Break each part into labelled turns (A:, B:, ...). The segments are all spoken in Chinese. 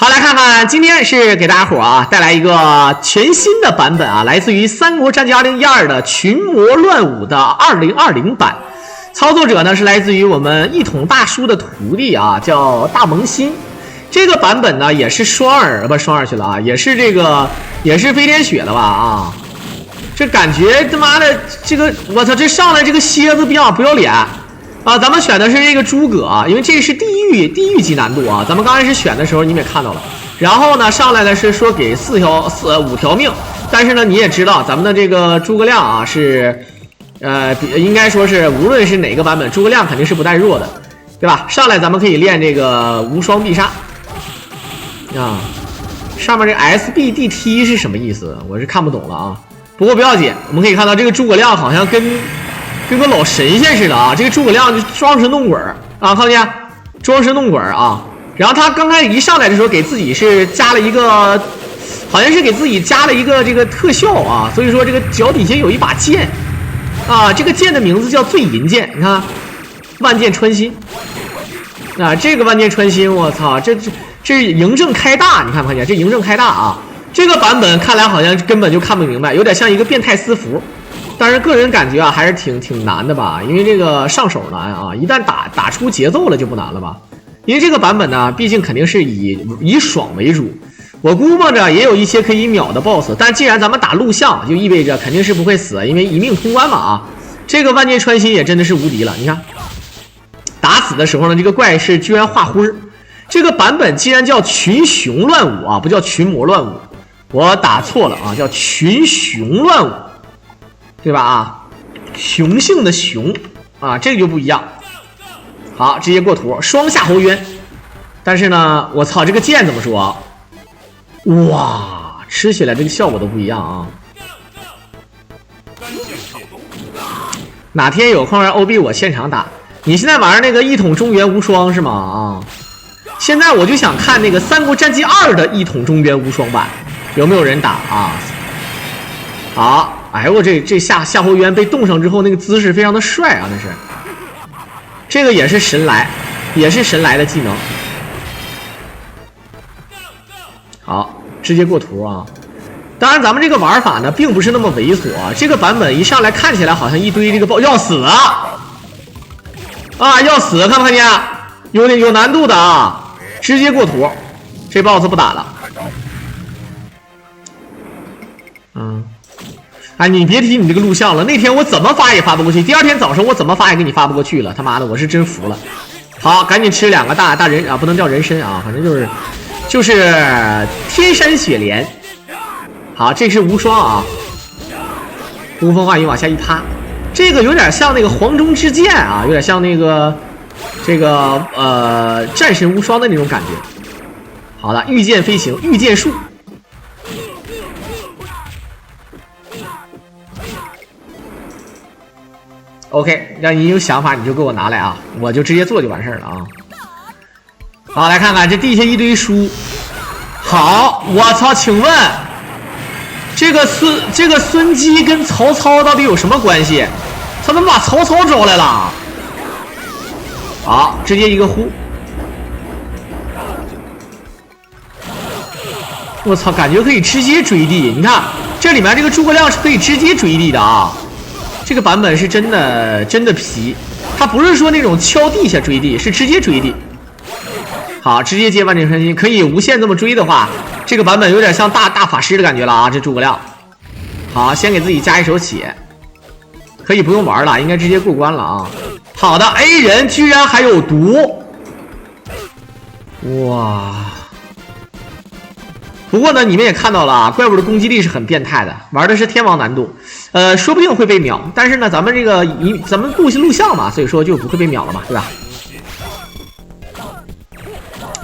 A: 好，来看看今天是给大家伙啊带来一个全新的版本啊，来自于《三国战记2012》的群魔乱舞的2020版。操作者呢是来自于我们一统大叔的徒弟啊，叫大萌新。这个版本呢也是双耳，不双耳去了啊，也是飞天雪的吧啊。这感觉他妈的这个我操，这上来这个蝎子不要脸啊！咱们选的是这个诸葛啊，因为这个是地狱级难度啊。咱们刚开始选的时候你们也看到了，然后呢上来的是说给5条命，但是呢你也知道咱们的这个诸葛亮啊是应该说是无论是哪个版本，诸葛亮肯定是不带弱的，对吧？上来咱们可以练这个无双必杀啊。上面这 SBDT 是什么意思？我是看不懂了啊。不过不要紧，我们可以看到这个诸葛亮好像跟个老神仙似的啊！这个诸葛亮就装神弄鬼啊，看见装神弄鬼啊！然后他刚开始一上来的时候，给自己是加了一个，好像是给自己加了一个这个特效啊，所以说这个脚底下有一把剑啊，这个剑的名字叫醉银剑，你看万箭穿心啊，这个万箭穿心，我操，这是嬴政开大，你看不看见？这嬴政开大啊！这个版本看来好像根本就看不明白，有点像一个变态私服。但是个人感觉啊，还是挺难的吧，因为这个上手难啊，一旦打出节奏了就不难了吧。因为这个版本呢，毕竟肯定是以爽为主，我估摸着也有一些可以秒的 BOSS， 但既然咱们打录像，就意味着肯定是不会死，因为一命通关嘛啊。这个万箭穿心也真的是无敌了，你看打死的时候呢，这个怪是居然化灰儿。这个版本既然叫群雄乱舞啊，不叫群魔乱舞，我打错了啊，叫群雄乱舞。对吧啊，雄性的雄啊，这个就不一样。好，直接过图，双夏侯渊。但是呢，我操，这个剑怎么说？哇，吃起来这个效果都不一样啊。哪天有空让 OB 我现场打？你现在玩那个一统中原无双是吗？啊，现在我就想看那个《三国战记2》的一统中原无双版，有没有人打啊？好。哎呦，这夏侯渊被冻上之后，那个姿势非常的帅啊！那是，这个也是神来的技能。好，直接过图啊！当然，咱们这个玩法呢，并不是那么猥琐啊。这个版本一上来看起来好像一堆这个要死啊！要死，看不看见？有难度的啊！直接过图，这 BOSS 不打了。你别提你这个录像了，那天我怎么发也发不过去，第二天早上我怎么发也给你发不过去了，他妈的，我是真服了。好，赶紧吃2个大人啊，不能叫人参啊，反正就是天山雪莲。好，这是无双啊，呼风唤雨往下一趴，这个有点像那个黄忠之剑啊，有点像那个战神无双的那种感觉。好了，御剑飞行，御剑术。OK， 让你有想法你就给我拿来啊，我就直接做就完事儿了啊。好，来看看这地下一堆书。好，我操，请问这个孙基跟曹操到底有什么关系？他怎么把曹操招来了？好，直接一个呼。我操，感觉可以直接追地。你看这里面这个诸葛亮是可以直接追地的啊。这个版本是真的皮，它不是说那种敲地下追地，是直接追地。好，直接接万箭穿心，可以无限这么追的话，这个版本有点像大法师的感觉了啊！这诸葛亮，好，先给自己加一手血，可以不用玩了，应该直接过关了啊！好的 ，A 人居然还有毒，哇！不过呢，你们也看到了啊，怪物的攻击力是很变态的，玩的是天王难度，说不定会被秒，但是呢，咱们录像嘛，所以说就不会被秒了嘛，对吧？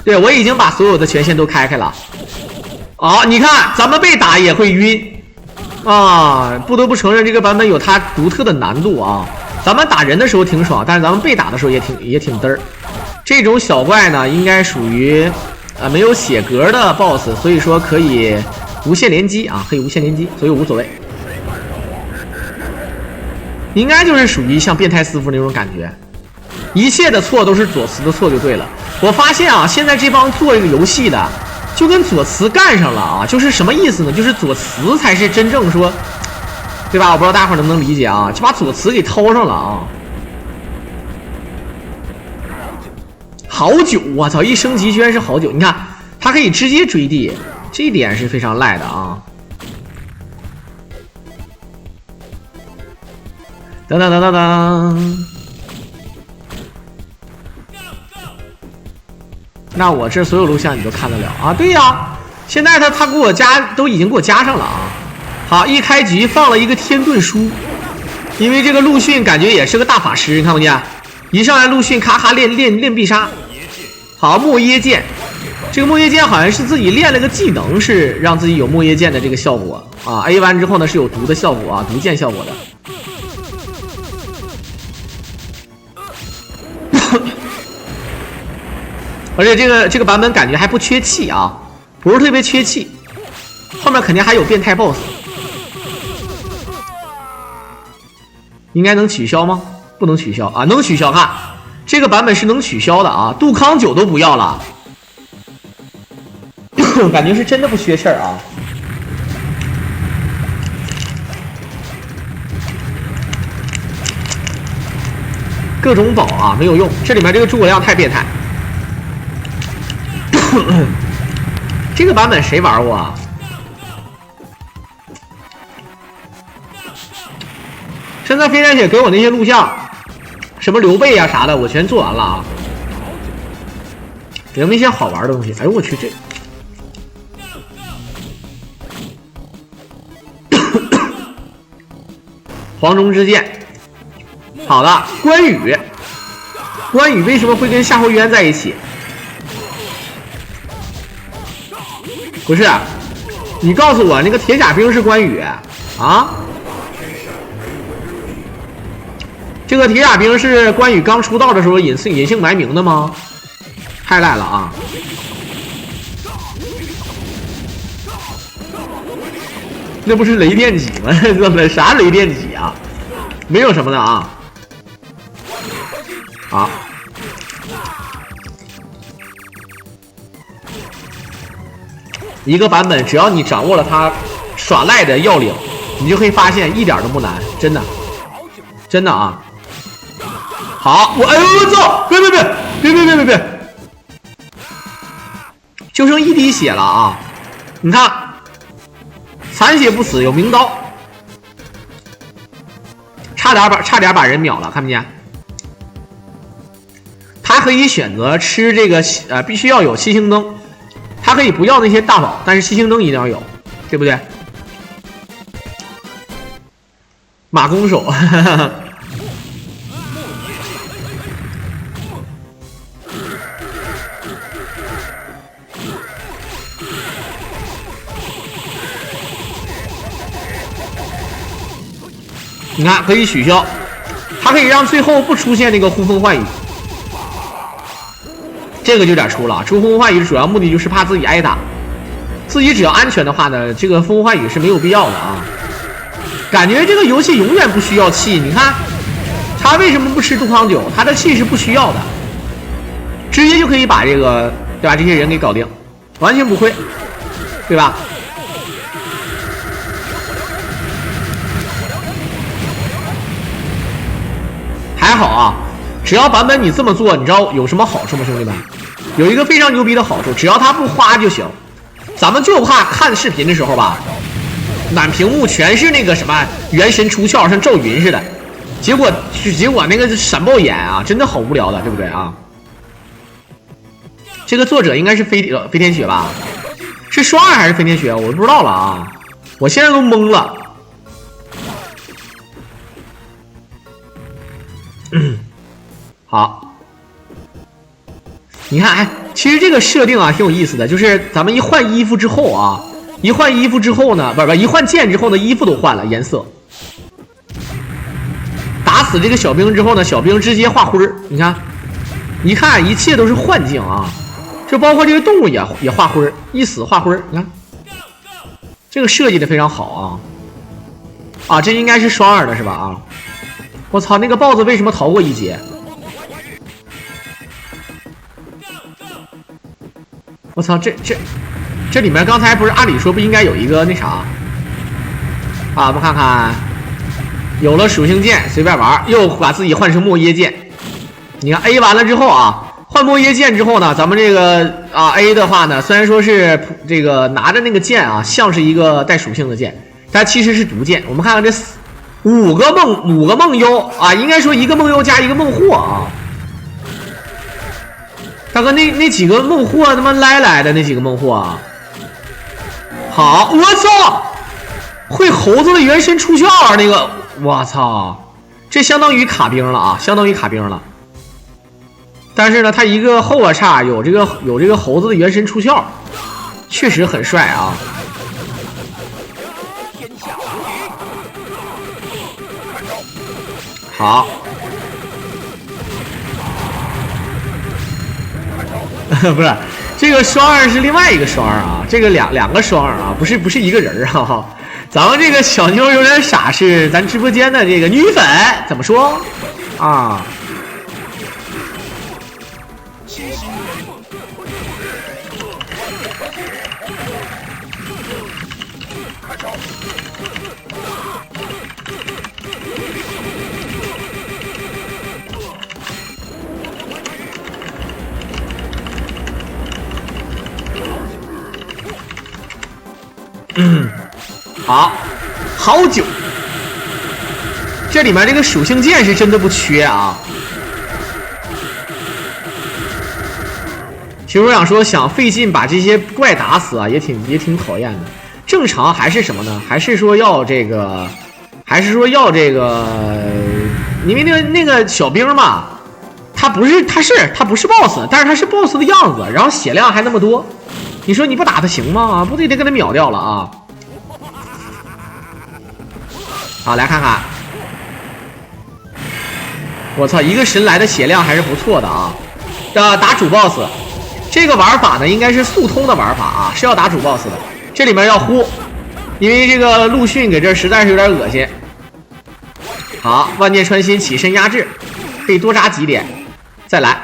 A: 对，我已经把所有的权限都开了。好，你看咱们被打也会晕啊，不得不承认这个版本有它独特的难度啊。咱们打人的时候挺爽，但是咱们被打的时候也挺嘚儿。这种小怪呢，应该属于没有血格的 BOSS， 所以说可以无限连击啊，可以无限连击，所以无所谓。应该就是属于像变态师傅那种感觉，一切的错都是左慈的错就对了。我发现啊，现在这帮做这个游戏的，就跟左慈干上了啊，就是什么意思呢？就是左慈才是真正说，对吧？我不知道大伙能不能理解啊，就把左慈给掏上了啊。好久，我操！一升级居然是好久，你看他可以直接追地，这一点是非常赖的啊。当当当当当。那我这所有录像你都看得了啊？对呀，现在他给我加都已经给我加上了啊。好，一开局放了一个天遁书，因为这个陆逊感觉也是个大法师，你看不见？一上来陆逊咔咔练必杀。好，墨耶剑，这个墨耶剑好像是自己练了个技能，是让自己有墨耶剑的这个效果啊。A 完之后呢是有毒的效果啊，毒剑效果的。而且这个版本感觉还不缺气啊，不是特别缺气，后面肯定还有变态 BOSS， 应该能取消吗？不能取消啊，能取消，看这个版本是能取消的啊，杜康9都不要了，感觉是真的不缺事儿啊。各种宝啊没有用，这里面这个诸葛亮太变态。这个版本谁玩过啊？现在飞山姐给我那些录像，什么刘备啊啥的，我全做完了啊。有没有一些好玩的东西？哎呦我去，这黄忠之剑，好的，关羽，关羽为什么会跟夏侯渊在一起？不是，你告诉我那个铁甲兵是关羽啊？这个铁甲兵是关羽刚出道的时候隐姓埋名的吗？太赖了啊！那不是雷电戟吗？啥雷电戟啊？没有什么的啊。好。一个版本，只要你掌握了它耍赖的要领，你就可以发现一点都不难，真的，真的啊！好，哎呦我操！别，就剩1滴血了啊！你看，残血不死，有名刀，差点把人秒了，看不见？他可以选择吃这个必须要有七星灯。他可以不要那些大宝，但是七星灯一定要有，对不对？马弓手，你看可以取消，它可以让最后不出现那个呼风唤雨。这个就有点出了，出呼风唤雨主要目的就是怕自己挨打，自己只要安全的话呢，这个呼风唤雨是没有必要的啊。感觉这个游戏永远不需要气，你看他为什么不吃杜康9？他的气是不需要的，直接就可以把这个对吧这些人给搞定，完全不会，对吧？还好啊。只要版本你这么做，你知道有什么好处吗，兄弟们？有一个非常牛逼的好处，只要他不花就行。咱们就怕看视频的时候吧，满屏幕全是那个什么元神出窍，像赵云似的，结果那个闪爆眼啊，真的好无聊的，对不对啊？这个作者应该是飞天雪吧？是双2还是飞天雪？我不知道了啊，我现在都懵了。好，你看，哎，其实这个设定啊挺有意思的，就是咱们一换衣服之后啊，一换呢，不一换剑之后呢，衣服都换了颜色。打死这个小兵之后呢，小兵直接化灰儿，你看，一看一切都是幻境啊，这包括这个动物也化灰儿，一死化灰儿，你看，这个设计的非常好啊，这应该是双2的是吧？啊，我操，那个豹子为什么逃过一劫？我操，这这里面刚才不是按理说不应该有一个那啥啊？我们看看，有了属性剑，随便玩，又把自己换成末耶剑。你看 A 完了之后啊，换末耶剑之后呢，咱们这个A 的话呢，虽然说是这个拿着那个剑啊，像是一个带属性的剑，但其实是毒剑。我们看看这五个梦幽啊，应该说一个梦幽加一个梦惑啊。大哥，那几个梦惑他妈来的那几个梦惑啊，好，我操，会猴子的原神出鞘啊，那个，我操，这相当于卡兵了啊，相当于卡兵了。但是呢，他一个后叉有这个猴子的原神出鞘，确实很帅啊。好，不是这个双二是另外一个双二啊，这个两个双二啊，不是一个人啊。咱们这个小妞有点傻，是咱直播间的这个女粉，怎么说啊？好久，这里面这个属性剑是真的不缺啊。其实我想说，想费劲把这些怪打死啊，也挺讨厌的。正常还是什么呢？还是说要这个，因为那个小兵嘛，他不是 BOSS， 但是他是 BOSS 的样子，然后血量还那么多，你说你不打他行吗？不得给他秒掉了啊！好，来看看，我操，一个神来的血量还是不错的啊！打主 boss， 这个玩法呢应该是速通的玩法啊，是要打主 boss 的。这里面要呼，因为这个陆逊给这实在是有点恶心。好，万箭穿心，起身压制，可以多扎几点，再来。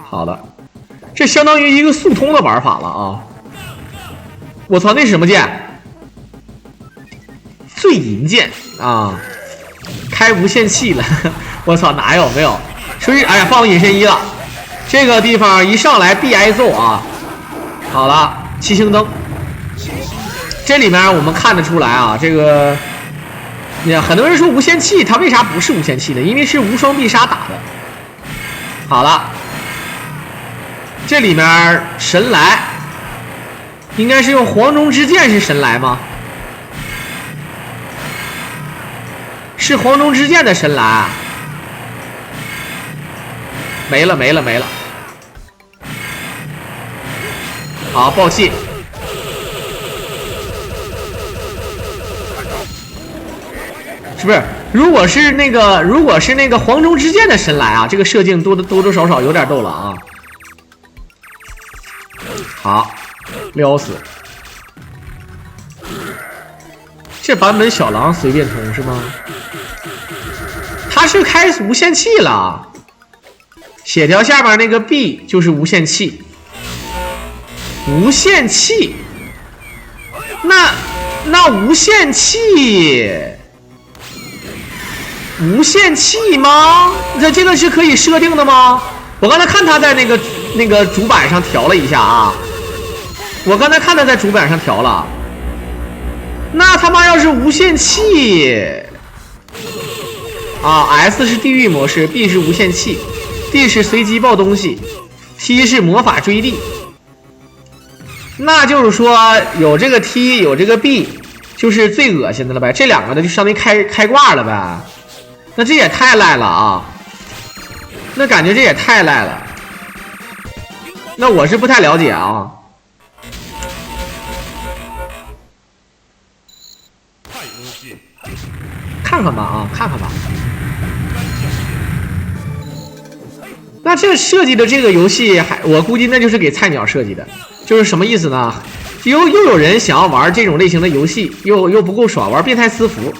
A: 好的，这相当于一个速通的玩法了啊！我操，那是什么剑？醉银剑啊！开无限气了，我操，哪有没有？所以，哎呀，放隐身衣了。这个地方一上来必挨揍啊！好了，七星灯。这里面我们看得出来啊，这个，很多人说无限气，它为啥不是无限气呢？因为是无双必杀打的。好了，这里面神来。应该是用黄忠之剑是神来吗？是黄忠之剑的神来，没了。好，爆气，是不是？如果是那个黄忠之剑的神来啊，这个射镜多多少少有点逗了啊。好。撩死！这版本小狼随便通是吗？他是开无限气了，血条下面那个 B 就是无限气，无限气。那无限气吗？这个是可以设定的吗？我刚才看他在那个主板上调了一下啊。我刚才看他在主板上调了，那他妈要是无限气啊 ，S 是地狱模式 ，B 是无限气 ，D 是随机爆东西 ，T 是魔法追地。那就是说有这个 T 有这个 B， 就是最恶心的了呗。这两个呢就相当于开挂了呗。那这也太赖了啊！那感觉这也太赖了。那我是不太了解啊。看看吧啊，看看吧。那这设计的这个游戏我估计那就是给菜鸟设计的，就是什么意思呢？又有人想要玩这种类型的游戏，又不够爽，玩变态私服，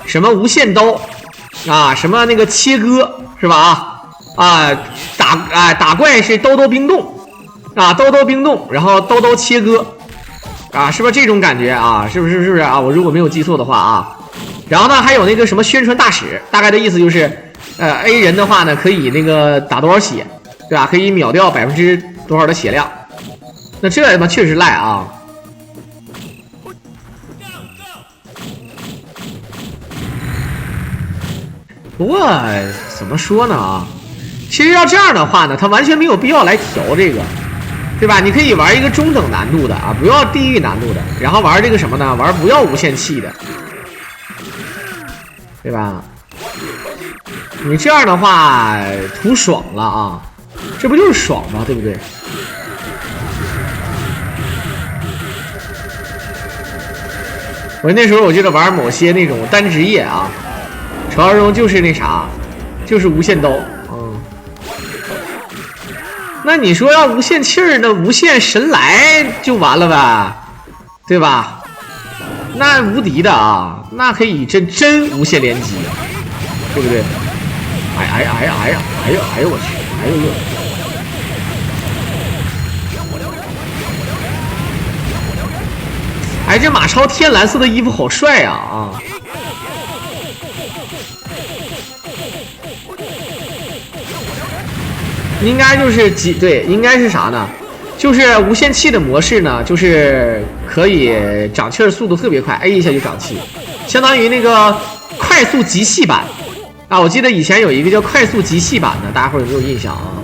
A: 什么无限刀啊，什么那个切割是吧？啊，打打怪是兜兜冰冻啊，兜兜冰冻，然后兜兜切割啊，是不是这种感觉啊？是不是啊？我如果没有记错的话啊。然后呢，还有那个什么宣传大使，大概的意思就是，A 人的话呢，可以那个打多少血，对吧？可以秒掉多少的血量。那这他妈确实赖啊！不过怎么说呢啊？其实要这样的话呢，他完全没有必要来调这个，对吧？你可以玩一个中等难度的啊，不要地狱难度的，然后玩这个什么呢？玩不要无限气的。对吧？你这样的话图爽了啊，这不就是爽吗？对不对？我那时候我记得玩某些那种单职业啊，传说中就是那啥，就是无限刀，那你说要无限气儿，那无限神来就完了呗，对吧？那无敌的啊，那可以真无限连击，对不对？哎呦我去，哎呦呦！哎，这马超天蓝色的衣服好帅啊！应该就是对，应该是啥呢？就是无限气的模式呢，就是可以长气儿速度特别快 ，A 一下就长气，相当于那个快速集气版啊。我记得以前有一个叫快速集气版的，大家伙有没有印象啊？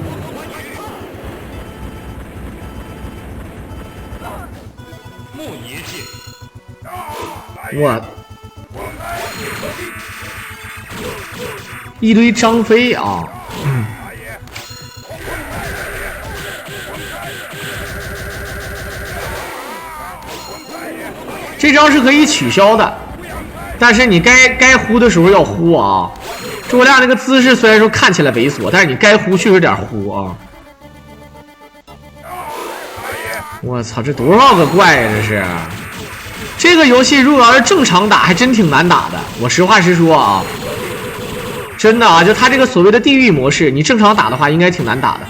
A: 我一堆张飞啊！这招是可以取消的，但是你该呼的时候要呼啊。诸葛亮那个姿势虽然说看起来猥琐，但是你该呼确实有点呼啊。我操，这多少个怪呀？这是。这个游戏如果要是正常打，还真挺难打的。我实话实说啊，真的啊，就他这个所谓的地狱模式，你正常打的话，应该挺难打的。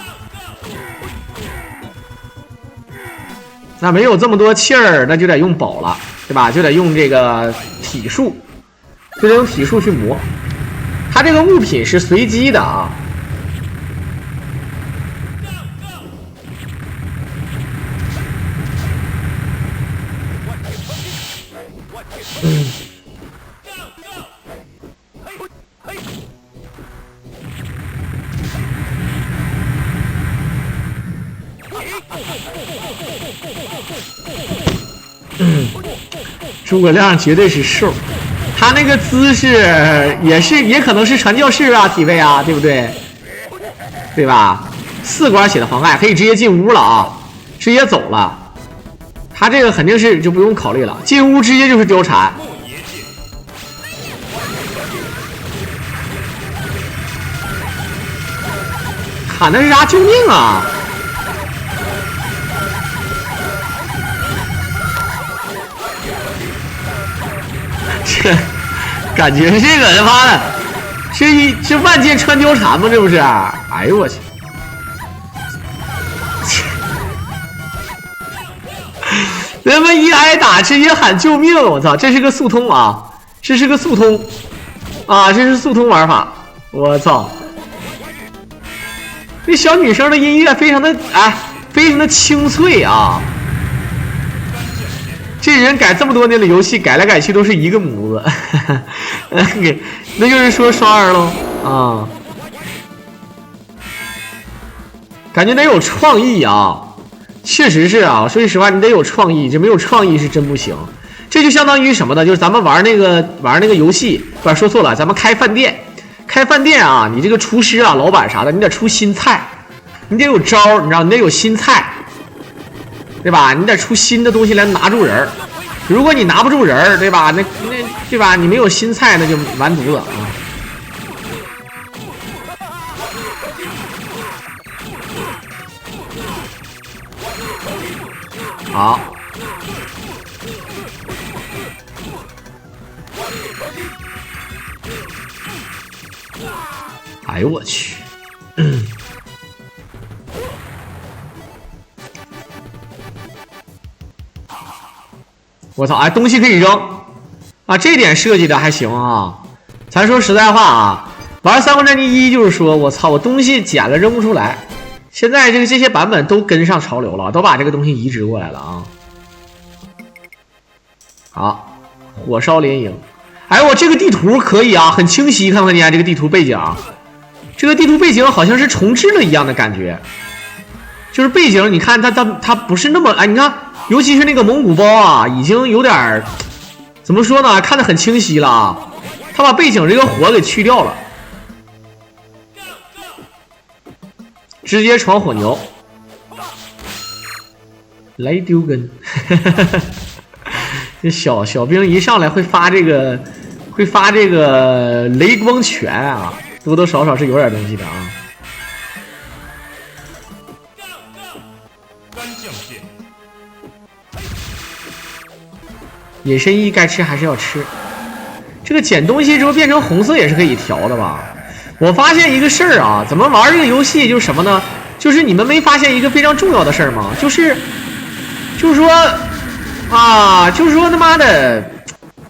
A: 那没有这么多气儿，那就得用宝了，对吧？就得用这个体术，就得用体术去磨。它这个物品是随机的啊。诸葛亮绝对是兽，他那个姿势也可能是传教士啊，体位啊，对不对？对吧？4管血的妨碍可以直接进屋了啊，直接走了。他这个肯定是就不用考虑了，进屋直接就是貂蝉。喊的是啥？救命啊！这感觉这个他妈的，这万箭穿貂蝉吗？这不是？哎呦我去！他妈一挨打直接喊救命！我操，这是个速通啊！这是个速通啊！这是速通玩法！我操！这小女生的音乐非常的非常的清脆啊！这人改这么多年的游戏，改来改去都是一个模子，那就是说双儿喽啊！感觉得有创意啊，确实是啊。说句实话，你得有创意，这没有创意是真不行。这就相当于什么呢？就是咱们玩那个游戏，不是说错了，咱们开饭店啊，你这个厨师啊、老板啥的，你得出新菜，你得有招，你知道，你得有新菜。对吧？你得出新的东西来拿住人。如果你拿不住人，对吧？那对吧？你没有新菜，那就完犊子啊！好，哎呦我去！我操！哎，东西可以扔啊，这点设计的还行啊。咱说实在话啊，玩《三国战记1》就是说我操，我东西捡了扔不出来。现在这些版本都跟上潮流了，都把这个东西移植过来了啊。好，火烧连营。哎，我这个地图可以啊，很清晰，看不看见这个地图背景？这个地图背景好像是重置了一样的感觉，就是背景，你看它不是那么哎，你看，尤其是那个蒙古包啊，已经有点怎么说呢？看得很清晰了啊，它把背景这个火给去掉了。直接闯火牛，来丢根，这小兵一上来会发这个雷光拳啊，多多少少是有点东西的啊。隐身衣该吃还是要吃。这个捡东西之后变成红色也是可以调的吧？我发现一个事儿啊，怎么玩这个游戏就是什么呢？就是你们没发现一个非常重要的事儿吗？就是说他妈的，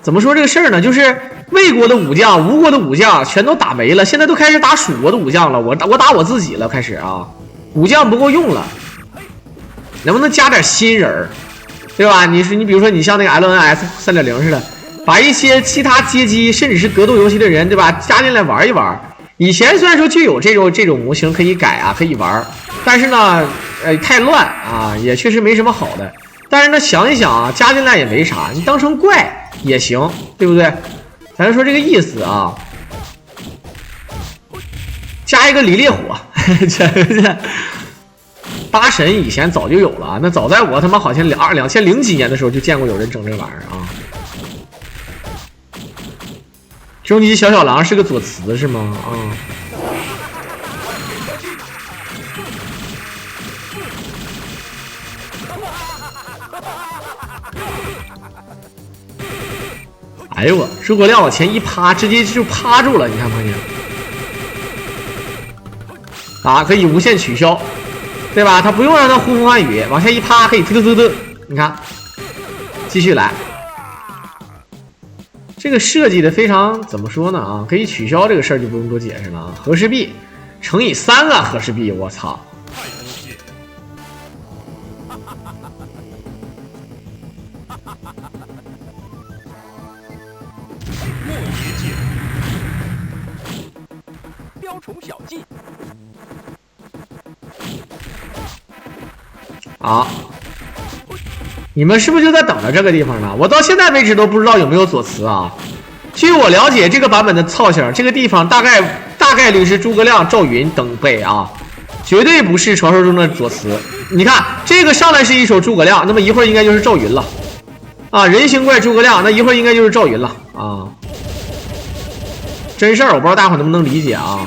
A: 怎么说这个事儿呢？就是魏国的武将、吴国的武将全都打没了，现在都开始打蜀国的武将了。我打我自己了，开始啊，武将不够用了，能不能加点新人儿，对吧？你比如说你像那个 LNS 3.0 似的，把一些其他街机甚至是格斗游戏的人，对吧，加进来玩一玩。以前虽然说就有这种模型可以改啊，可以玩，但是呢，太乱啊，也确实没什么好的。但是呢，想一想啊，加进来也没啥，你当成怪也行，对不对？咱就说这个意思啊。加一个离烈火，八神以前早就有了啊，那早在我他妈好像2000几年的时候就见过有人整这玩意儿啊。终极小狼是个左慈是吗？啊、哎呦我，诸葛亮往前一趴，直接就趴住了，你看没看见？啊，可以无限取消，对吧？他不用让他呼风唤雨，往下一趴可以嘚嘚嘚嘚，你看，继续来。这个设计的非常怎么说呢啊？可以取消这个事儿就不用多解释了啊。和氏璧乘以3个和氏璧，我操！
B: 雕虫小技
A: 啊！你们是不是就在等着这个地方呢？我到现在为止都不知道有没有左慈啊。据我了解，这个版本的造型，这个地方大概率是诸葛亮、赵云等辈啊，绝对不是传说中的左慈。你看这个上来是一手诸葛亮，那么一会儿应该就是赵云了啊，人形怪诸葛亮，那一会儿应该就是赵云了啊。真事儿，我不知道大伙能不能理解啊。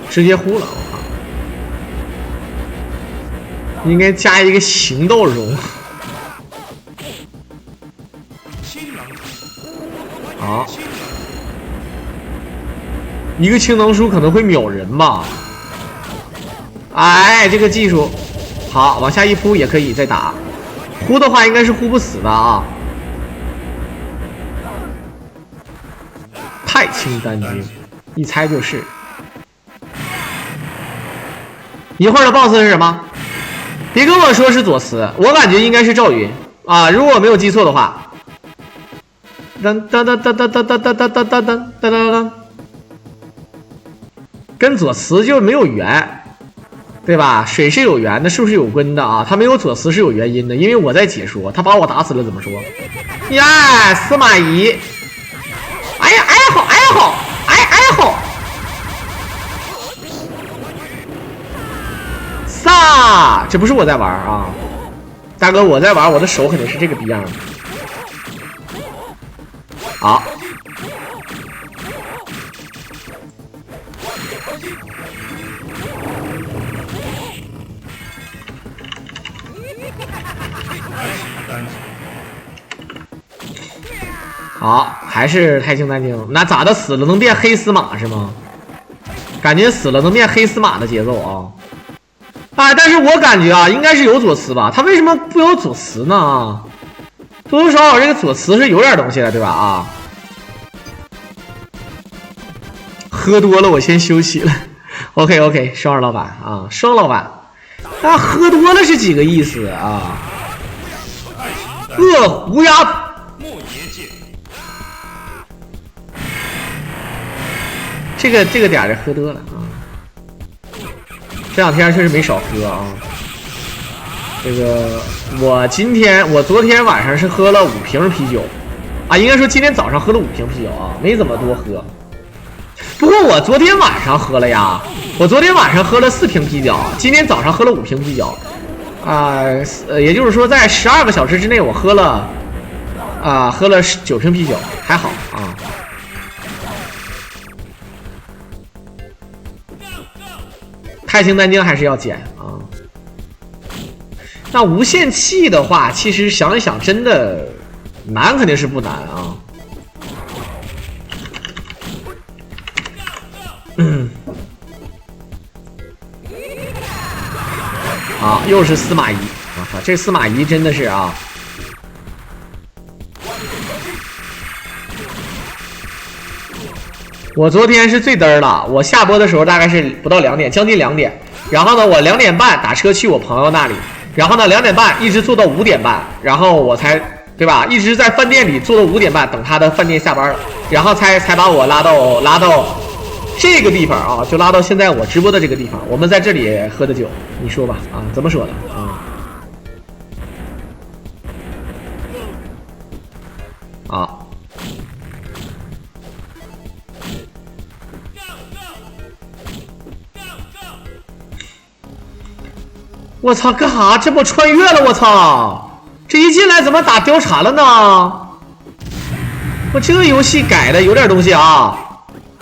A: 直接呼了，我靠！应该加一个行道容。好，一个青囊书可能会秒人吧？哎，这个技术好，往下一扑也可以再打。呼的话应该是呼不死的啊。太清丹经，一猜就是。一会儿的 BOSS 是什么？别跟我说是左慈，我感觉应该是赵云啊，如果我没有记错的话。噔噔噔噔噔噔噔噔噔噔噔噔噔噔，跟左慈就没有缘，对吧？水是有缘的，是不是有根的啊？他没有左慈是有原因的，因为我在解说，他把我打死了怎么说？呀，司马懿，哎呀，哀嚎，哀嚎，哀嚎，撒，这不是我在玩啊，大哥，我在玩，我的手肯定是这个逼样的。好，好，还是太清丹经，那咋的？死了能变黑司马是吗？感觉死了能变黑司马的节奏啊！啊，但是我感觉啊，应该是有左慈吧？他为什么不有左慈呢？多多少少这个左慈是有点东西的，对吧？啊，喝多了，我先休息了。OK， 双儿老板啊，双老板，啊，喝多了是几个意思啊？乌鸦。这个点儿喝多了啊！这两天确实没少喝啊。这个我昨天晚上是喝了5瓶啤酒，啊，应该说今天早上喝了5瓶啤酒啊，没怎么多喝。不过我昨天晚上喝了呀，我昨天晚上喝了4瓶啤酒，今天早上喝了5瓶啤酒，啊，也就是说在12个小时之内我喝了9瓶啤酒，还好啊。钛型单晶还是要减啊。那无限气的话，其实想一想，真的难肯定是不难啊。啊，又是司马懿啊！这司马懿真的是啊。我昨天是最嘚了，我下播的时候大概是不到2点，将近2点。然后呢，我2点半打车去我朋友那里，然后呢2点半一直坐到5点半，然后我才对吧？一直在饭店里坐到5点半等他的饭店下班了，然后才把我拉到这个地方啊，就拉到现在我直播的这个地方。我们在这里喝的酒，你说吧啊，怎么说的啊？啊。我操，干啥？这不穿越了？我操！这一进来怎么打貂蝉了呢？我这个游戏改的有点东西啊！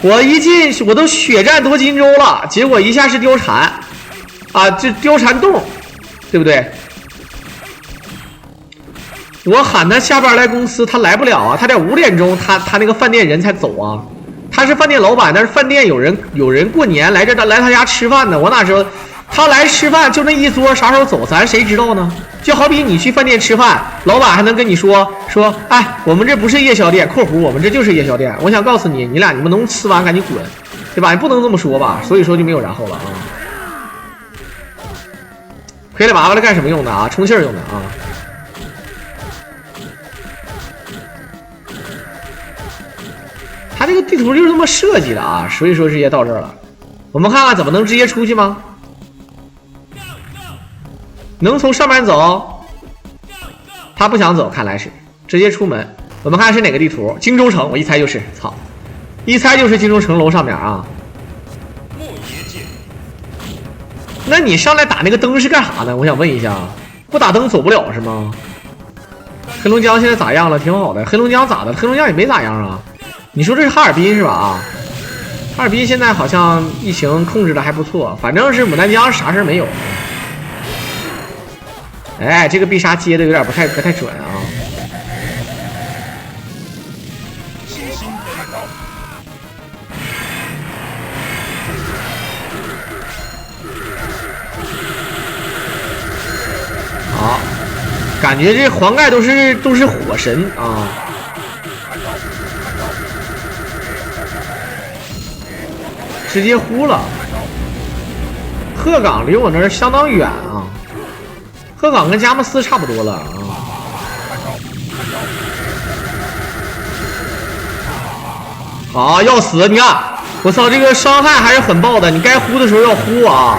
A: 我一进我都血战夺金州了，结果一下是貂蝉，啊，这貂蝉洞，对不对？我喊他下班来公司，他来不了啊！他得5点钟，他那个饭店人才走啊。他是饭店老板，但是饭店有人过年来他家吃饭呢，我哪知道？他来吃饭就那一桌，啥时候走咱谁知道呢？就好比你去饭店吃饭，老板还能跟你说，哎，我们这不是夜宵店（括弧我们这就是夜宵店）。我想告诉你，你们能吃完赶紧滚，对吧？你不能这么说吧？所以说就没有然后了啊。傀儡娃娃来干什么用的啊？充气用的啊。他这个地图就是这么设计的啊，所以说直接到这儿了。我们看看怎么能直接出去吗？能从上面走？他不想走，看来是直接出门。我们看是哪个地图？荆州城，我一猜就是，操，一猜就是荆州城楼上面啊。那你上来打那个灯是干啥呢？我想问一下，不打灯走不了是吗？黑龙江现在咋样了？挺好的。黑龙江咋的？黑龙江也没咋样啊。你说这是哈尔滨是吧？啊，哈尔滨现在好像疫情控制的还不错，反正是牡丹江啥事没有。哎，这个必杀接的有点不太准啊。好，感觉这黄盖都是火神啊。直接呼了，鹤岗离我那儿相当远啊。鹤岗跟佳木斯差不多了啊！好，要死！你看，我操，这个伤害还是很爆的。你该呼的时候要呼啊，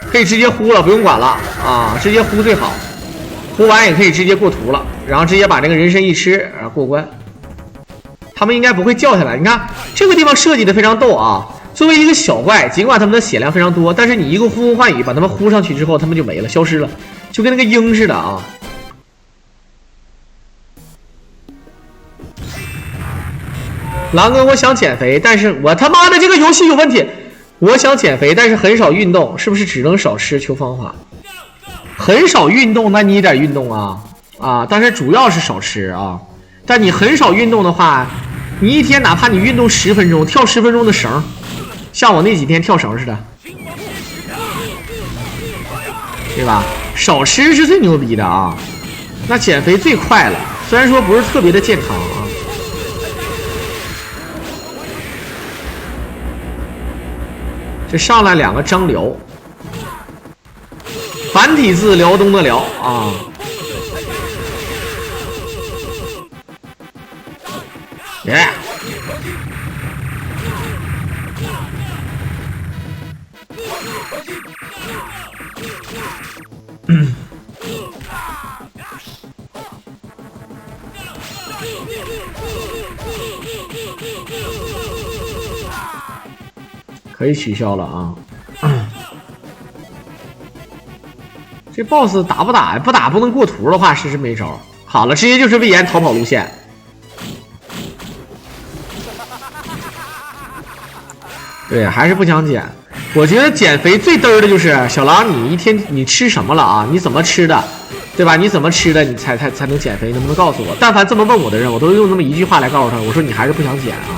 A: 可以直接呼了，不用管了啊，直接呼最好。呼完也可以直接过图了，然后直接把这个人参一吃，然后过关。他们应该不会掉下来。你看这个地方设计的非常逗啊！作为一个小怪，尽管他们的血量非常多，但是你一个呼风唤雨把他们呼上去之后，他们就没了，消失了，就跟那个鹰似的啊。狼哥，我想减肥，但是我他妈的这个游戏有问题。我想减肥，但是很少运动，是不是只能少吃？求方法。很少运动，那你也得运动啊，但是主要是少吃啊。但你很少运动的话，你一天哪怕你运动10分钟，跳10分钟的绳。像我那几天跳绳似的，对吧？少吃是最牛逼的啊，那减肥最快了，虽然说不是特别的健康啊。这上来2个张辽，繁体字辽东的辽啊。耶！可以取消了啊！这 boss 打不打呀？不打不能过图的话，是没招。好了，直接就是魏延逃跑路线。对，还是不想减。我觉得减肥最嘚儿的就是小狼，你一天你吃什么了啊？你怎么吃的，对吧？你怎么吃的，你才能减肥？能不能告诉我？但凡这么问我的人，我都用那么一句话来告诉他，我说你还是不想减啊。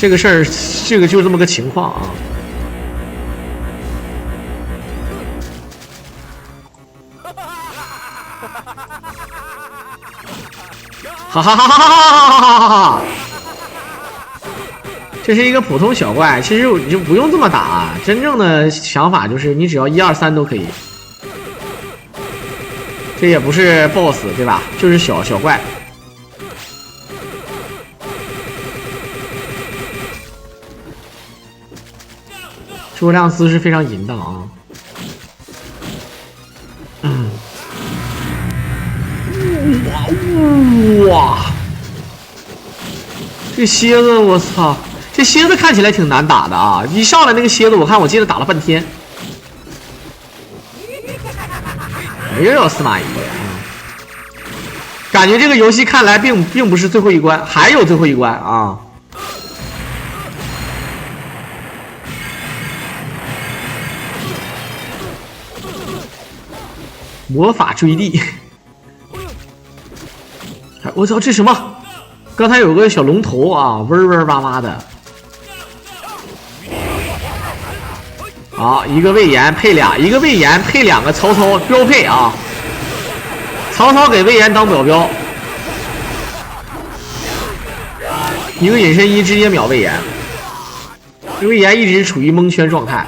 A: 这个事儿，这个就这么个情况啊。哈哈哈哈哈哈！这是一个普通小怪，其实你就不用这么打。真正的想法就是你只要1、2、3都可以。这也不是 BOSS 对吧？就是小怪。诸葛亮姿势非常淫荡啊！哇！这蝎子，我操！这蝎子看起来挺难打的啊！一上来那个蝎子，我记得打了半天。又要司马懿啊！感觉这个游戏看来并不是最后一关，还有最后一关啊！魔法追地！我操，这什么？刚才有个小龙头啊，嗡嗡哇哇的。好，一个魏延配一个魏延配2个曹操标配啊！曹操给魏延当保镖，一个隐身衣直接秒魏延，魏延一直处于蒙圈状态。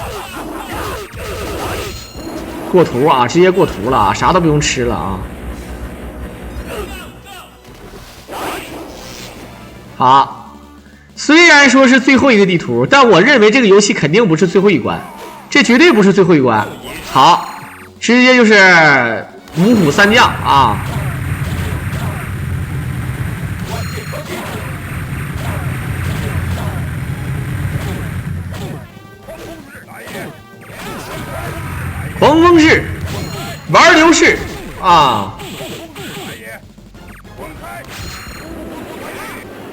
A: 过图啊，直接过图了啊，啥都不用吃了啊！好，虽然说是最后一个地图，但我认为这个游戏肯定不是最后一关，这绝对不是最后一关。好，直接就是5虎3将啊！狂风式，玩流式啊！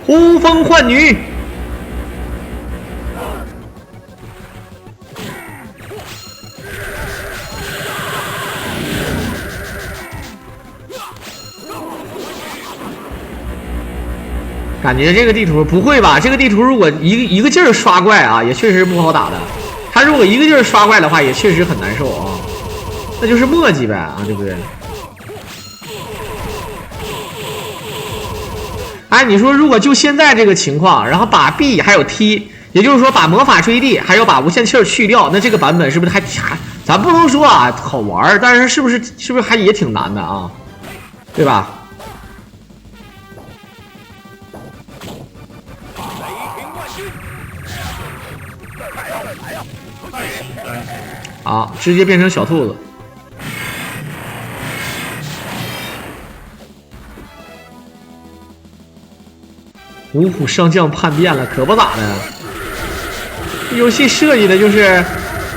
A: 呼风唤雨，感觉这个地图不会吧？这个地图如果一个劲儿刷怪啊，也确实不好打的。他如果一个劲儿刷怪的话，也确实很难受啊。那就是墨迹呗啊，对不对？哎，你说如果就现在这个情况，然后把 B 还有 T， 也就是说把魔法追地还有把无限气儿去掉，那这个版本是不是还咱不能说啊好玩，但是是不是还也挺难的啊？对吧？好，直接变成小兔子。五虎上将叛变了，可不咋的。游戏设计的就是，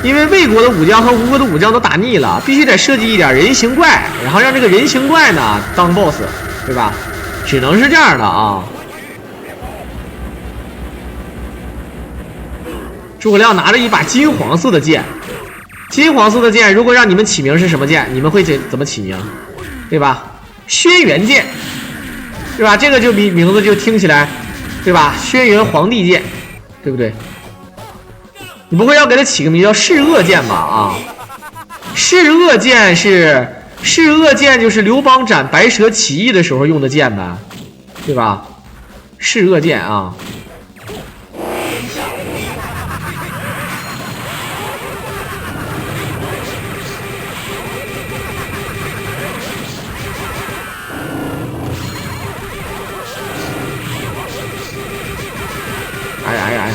A: 因为魏国的武将和吴国的武将都打腻了，必须得设计一点人形怪，然后让这个人形怪呢当 BOSS， 对吧？只能是这样的啊。诸葛亮拿着一把金黄色的剑，金黄色的剑，如果让你们起名是什么剑，你们会怎么起名？对吧？轩辕剑，对吧？这个就名字就听起来，对吧？轩辕皇帝剑，对不对？你不会要给它起个名叫噬恶剑吧？啊，是恶剑是恶剑，就是刘邦斩白蛇起义的时候用的剑呗，对吧？是恶剑啊。哎呀哎呀哎呀！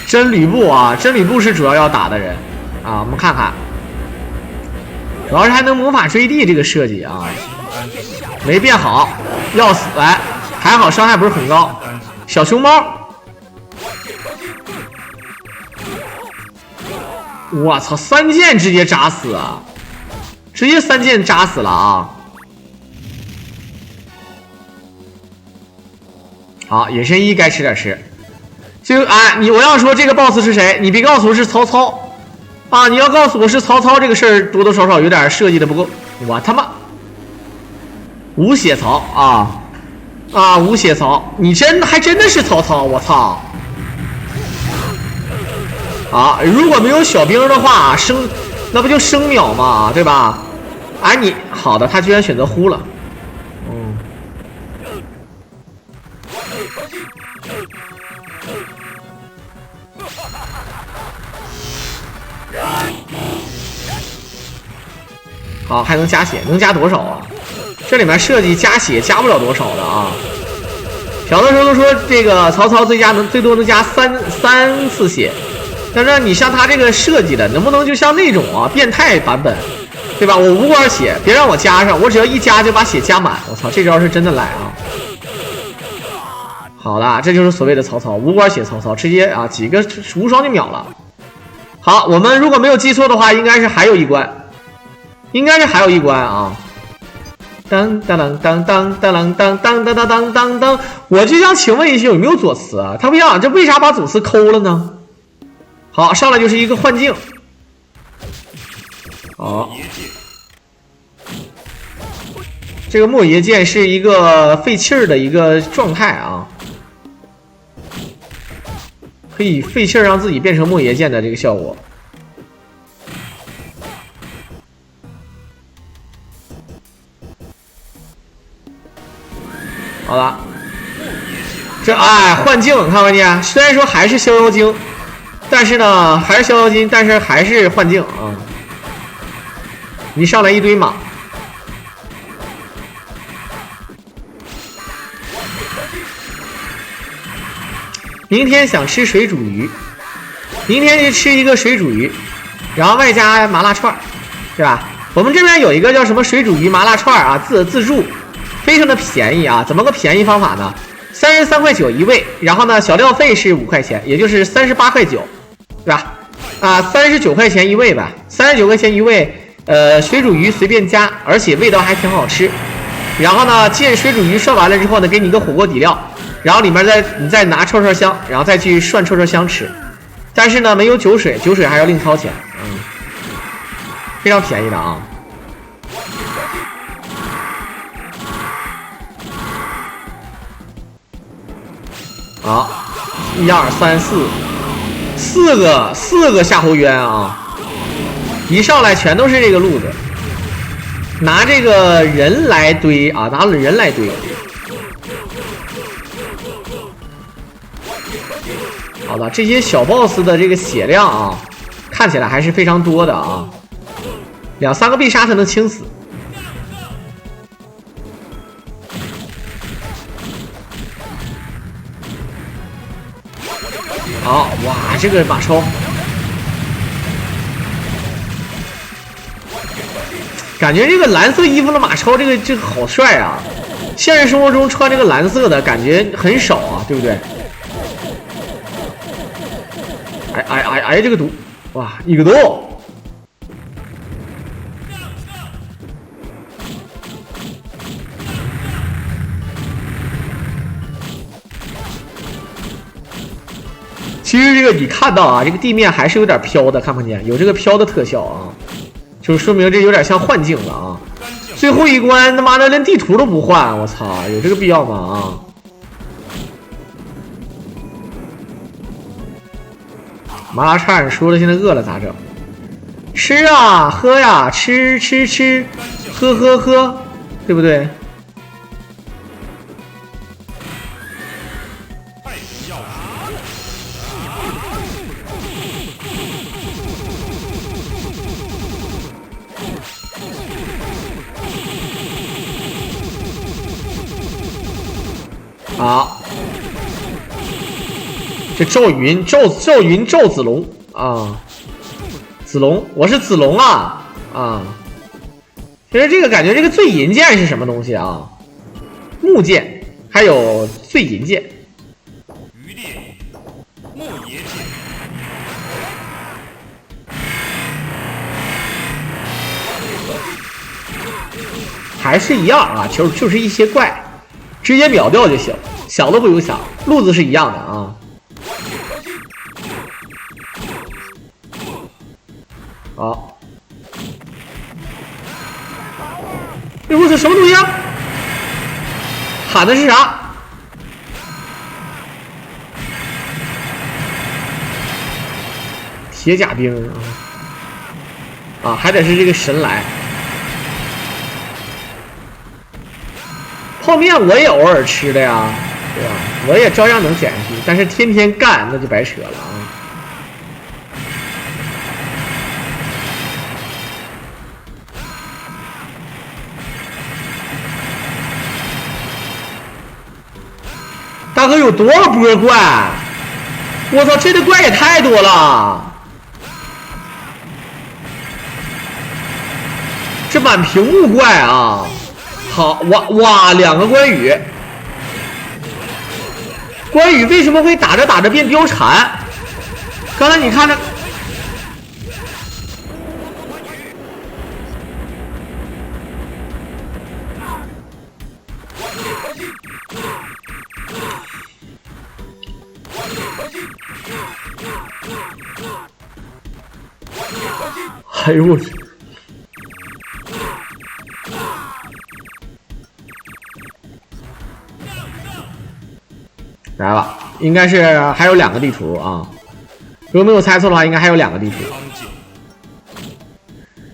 A: 真吕布啊，真吕布是主要打的人啊，我们看看。主要是还能魔法坠地这个设计啊，没变好，要死来，还好伤害不是很高。小熊猫，我操，3剑直接扎死啊，直接3剑扎死了啊！好，隐身衣该吃点吃。就哎，我要说这个 boss 是谁，你别告诉我是曹操。啊！你要告诉我是曹操这个事儿，多多少少有点设计的不够。我他妈无血曹啊！无血曹，你还真的是曹操！我操！啊！如果没有小兵的话，那不就生秒吗？对吧？哎，你好的，他居然选择呼了。好，还能加血，能加多少啊？这里面设计加血加不了多少的啊。小的时候都说这个曹操最多能加三次血，但是你像他这个设计的，能不能就像那种啊变态版本，对吧？我无关血，别让我加上，我只要一加就把血加满。我操，这招是真的来啊！好的，这就是所谓的曹操无关血曹操，直接啊几个无双就秒了。好，我们如果没有记错的话，应该是还有一关。啊！当当当当当当当当当当当当当！我就想请问一下，有没有左慈啊？他不想，这为啥把左慈抠了呢？好，上来就是一个幻境。好，这个莫邪剑是一个废气儿的一个状态啊，可以废气儿让自己变成莫邪剑的这个效果。好了，幻境看没见？虽然说还是逍遥经，但是呢，还是逍遥经，但是还是幻境啊！你上来一堆马，明天想吃水煮鱼，明天就吃一个水煮鱼，然后外加麻辣串，对吧？我们这边有一个叫什么水煮鱼麻辣串啊，自助。非常的便宜啊！怎么个便宜方法呢？33.9块一位，然后呢，小料费是5块钱，也就是38.9块，对吧？39块钱一位吧，39块钱一位。水煮鱼随便加，而且味道还挺好吃。然后呢，水煮鱼涮完了之后呢，给你一个火锅底料，然后里面你再拿串香，然后再去涮串香吃。但是呢，没有酒水，酒水还要另掏钱。非常便宜的啊。好，1、2、3、4个夏侯渊啊！一上来全都是这个路子，拿这个人来堆啊，拿人来堆。好了，这些小 boss 的这个血量啊，看起来还是非常多的啊，2、3个必杀才能清死。好，哇，这个马超，感觉这个蓝色衣服的马超，这个好帅啊！现实生活中穿这个蓝色的感觉很少啊，对不对？哎，这个毒，哇，一个毒！其实这个你看到啊，这个地面还是有点飘的，看不见有这个飘的特效啊，就是说明这有点像幻境了啊。最后一关他妈的连地图都不换，我操，有这个必要吗啊？麻辣串说了，现在饿了咋整？吃啊，喝呀，吃吃吃，喝喝喝，对不对？好，这咒云咒子龙啊，子龙，我是子龙啊啊！其实这个感觉，这个醉银剑是什么东西啊？木剑，还有醉银剑。余烈，木野剑。还是一样啊，就是一些怪。直接秒掉就行，想都不用想，路子是一样的啊。好，哎我操，什么东西啊？喊的是啥？铁甲兵啊！啊，还得是这个神来。泡面我也偶尔吃的呀，对吧？我也照样能减下去，但是天天干那就白扯了啊！大哥有多少波怪？我操，这的怪也太多了！这满屏幕怪啊！好哇，2个关羽，关羽为什么会打着打着变貂蝉？刚才你看着，哎呦我去！来吧，应该是还有2个地图啊，如果没有猜错的话，应该还有2个地图。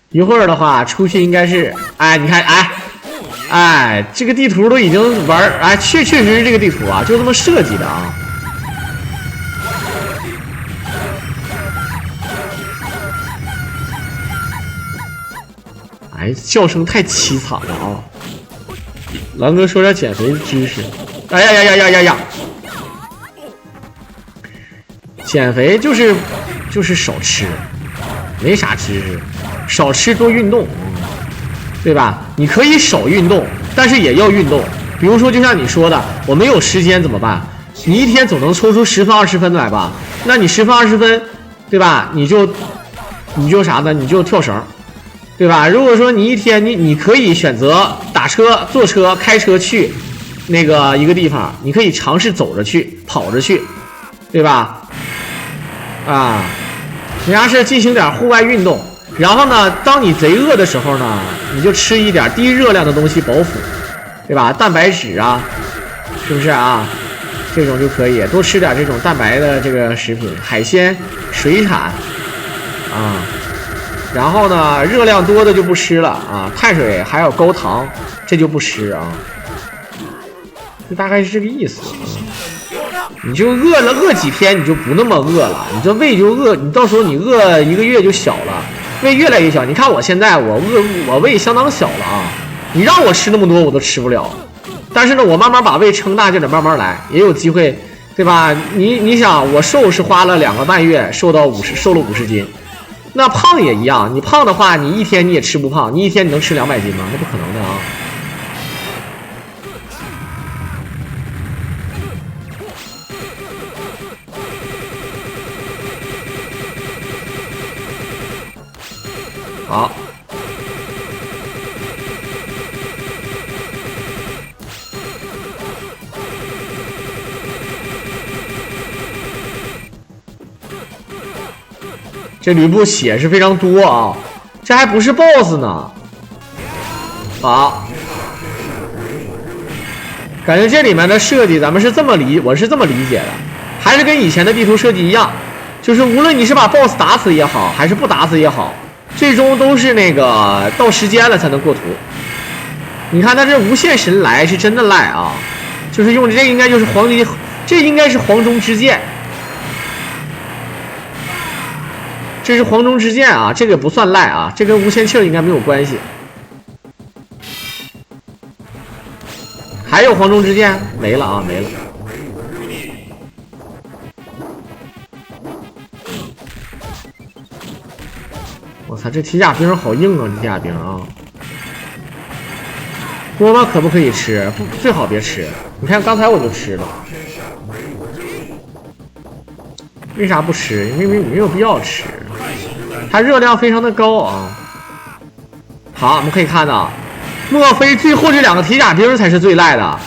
A: 一会儿的话出去应该是，哎，你看，哎，这个地图都已经玩，哎，确实是这个地图啊，就这么设计的啊。哎，叫声太凄惨了啊！狼哥说点减肥知识。哎呀！减肥就是少吃，没啥知识，少吃多运动，对吧？你可以少运动，但是也要运动。比如说，就像你说的，我没有时间怎么办？你一天总能抽出10分20分来吧？那你10分20分，对吧？你就啥呢？你就跳绳，对吧？如果说你一天你可以选择打车、坐车、开车去那个一个地方，你可以尝试走着去、跑着去，对吧？啊，你要是进行点户外运动，然后呢，当你贼饿的时候呢，你就吃一点低热量的东西饱腹，对吧？蛋白质啊，是不是啊？这种就可以多吃点这种蛋白的这个食品，海鲜、水产啊。然后呢，热量多的就不吃了啊，碳水还有高糖，这就不吃啊。就大概是这个意思啊。你就饿几天，你就不那么饿了，你这胃就饿，你到时候你饿1个月就小了，胃越来越小。你看我现在我胃相当小了啊，你让我吃那么多我都吃不了，但是呢，我慢慢把胃撑大就得慢慢来，也有机会，对吧？你想我瘦是花了2个半月瘦了50斤，那胖也一样，你胖的话，你一天你也吃不胖，你一天你能吃200斤吗？那不可能的啊。好，这吕布血是非常多啊，这还不是 BOSS 呢。好，感觉这里面的设计我是这么理解的，还是跟以前的地图设计一样，就是无论你是把 BOSS 打死也好，还是不打死也好，最终都是那个到时间了才能过图。你看他这无限神来是真的赖啊，就是用这应该就是这应该是黄忠之剑，这是黄忠之剑啊，这个不算赖啊，这跟无限气儿应该没有关系。还有黄忠之剑没了啊，没了。我操，这铁甲兵好硬啊！这铁甲兵啊，锅巴可不可以吃？不，最好别吃。你看刚才我就吃了，为啥不吃？因为没有必要吃，它热量非常的高啊。好，我们可以看到，莫非最后这2个铁甲兵才是最赖的？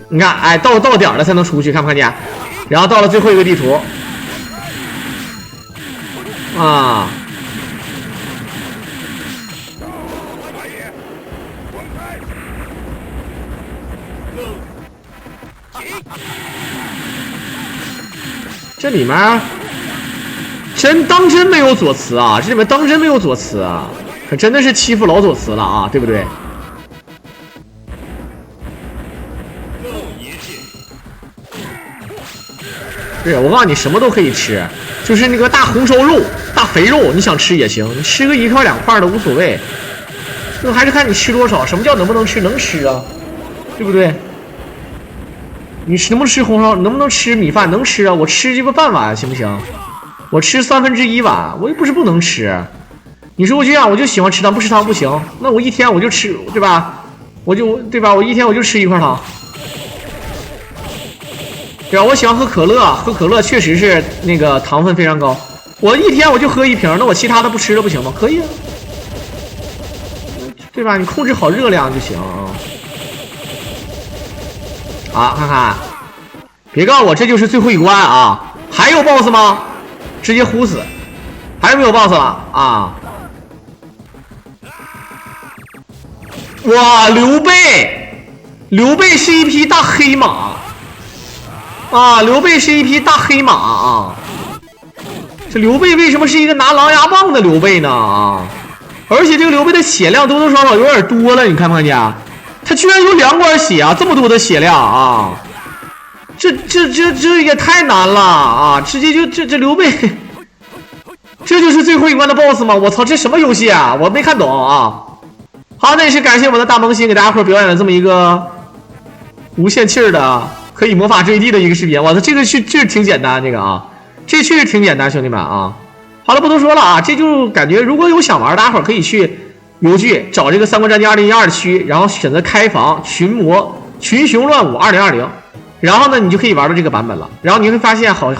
A: 你看，哎，到点了才能出去，看不看见？然后到了最后一个地图。啊！这里面当真没有左慈啊！这里面当真没有左慈啊！可真的是欺负老左慈了啊，对不对？对，我告诉你，什么都可以吃，就是那个大红烧肉、大肥肉，你想吃也行，你吃个1块2块的无所谓，这还是看你吃多少。什么叫能不能吃？能吃啊，对不对？你能不能吃红烧？能不能吃米饭？能吃啊，我吃这个半碗行不行？我吃1/3碗，我又不是不能吃。你说我这样，我就喜欢吃汤，不吃汤不行。那我一天我就吃，对吧？对吧？我一天我就吃1块汤。对吧？我喜欢喝可乐，喝可乐确实是那个糖分非常高。我一天我就喝1瓶，那我其他的不吃了不行吗？可以啊，对吧？你控制好热量就行啊。好，看看，别告诉我这就是最后一关啊！还有 BOSS 吗？直接呼死！还有没有 BOSS 了啊？哇，刘备是一匹大黑马。啊，刘备是一匹大黑马啊！这刘备为什么是一个拿狼牙棒的刘备呢？啊！而且这个刘备的血量多多少少有点多了，你看不看见？他居然有2管血啊！这么多的血量啊！这也太难了啊！直接就这刘备，这就是最后一关的 BOSS 吗？我操，这什么游戏啊？我没看懂啊！好，那也是感谢我们的大萌新给大家伙表演了这么一个无限气儿的。可以魔法坠地的一个视频，哇，这是挺简单，这个啊，这确实挺简单，兄弟们啊。好了，不多说了啊，这就感觉如果有想玩，大家伙可以去邮局找这个《三国战记2012》的区，然后选择开房群雄乱舞2020，然后呢，你就可以玩到这个版本了。然后你会发现好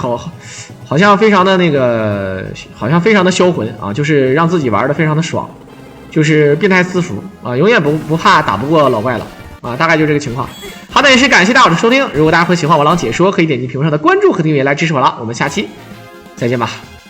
A: 像非常的那个，好像非常的销魂啊，就是让自己玩的非常的爽，就是变态私服啊，永远不怕打不过老怪了。啊，大概就这个情况。好的，也是感谢大伙的收听。如果大家会喜欢我郎解说，可以点击屏幕上的关注和订阅来支持我了。我们下期再见吧。